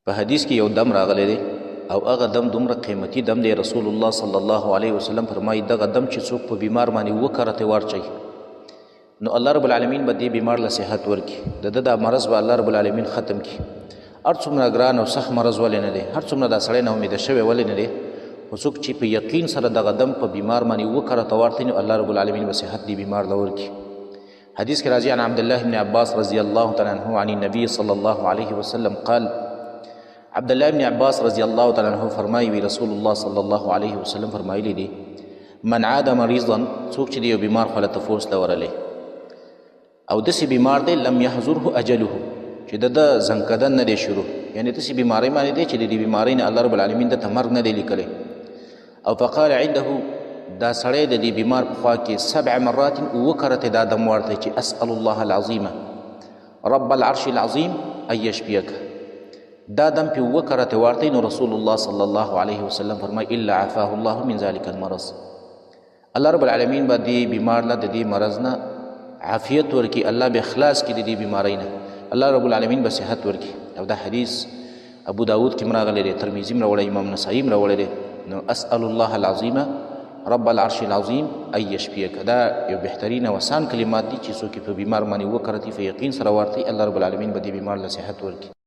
په حدیث کې یو دم راغلی دی او هغه دم دومره قیمتي دم دی. رسول الله صلی الله علیه وسلم فرمایي دغه دم چې څوک په بیمار باندې وکرته ورچي نو الله رب العالمین به دې بیمار له صحت ورکړي، د ده دا مرض به الله رب العالمین ختم کړي. هر څومره ګران او سخت مرض ولې نه دی، هر څومره دا سړی نه امیده شوی ولې نه دی، خو څوک چې په یقین سره دغه دم په بیمار باندې وکرته ورتي نو الله رب العالمین به صحت دې بیمار له ورکړي. حدیث کې راځي عن عبد الله بن عباس رضی الله تعالی عنه عن النبي صلی الله علیه وسلم قال، عبد الله بن عباس رضی الله تعالی عنه فرمایي وی رسول الله صلی الله علیه وسلم فرمایلی دي من عاد مریضا، څوک چې یو بیمار خو له تفوس لورلی او داسې بیمار دی لم یحضره اجله، چې د زنکدن نه دی شروع، یعنی داسې بیماری باندې دی چې د دې بیمارۍ نه الله رب العالمین دته مرګ نه دی لیکلی. او فقال عنده، دا سړی د دې بیمار په خوا کې 7 مرات وکرته دا دم ورته چې اسأل الله العظیم رب العرش العظیم ان یشفیک، دا دم پې وکرته ورته نو رسول الله صلی الله علیه وسلم فرمایي الا عفاه الله من ذلك المرض، الله رب العالمین به دې بیمار له د دې مرض نه عافیت ورکي، الله به خلاص کړي د دې بیمارۍ نه، الله رب العالمین به صحت ورکي. او دا حدیث ابو داود کې راغلی دی، ترمذي هم راوړی، امام نسائی هم راوړی دی. نو اسأل الله العظیم رب العرش العظیم ان یشفیک، دا یو بهترین او آسان کلمات دي چې څوک په بیمار باندې وکرتي په یقین سره ورتي الله رب العالمین به دې بیمار له صحت ورکي.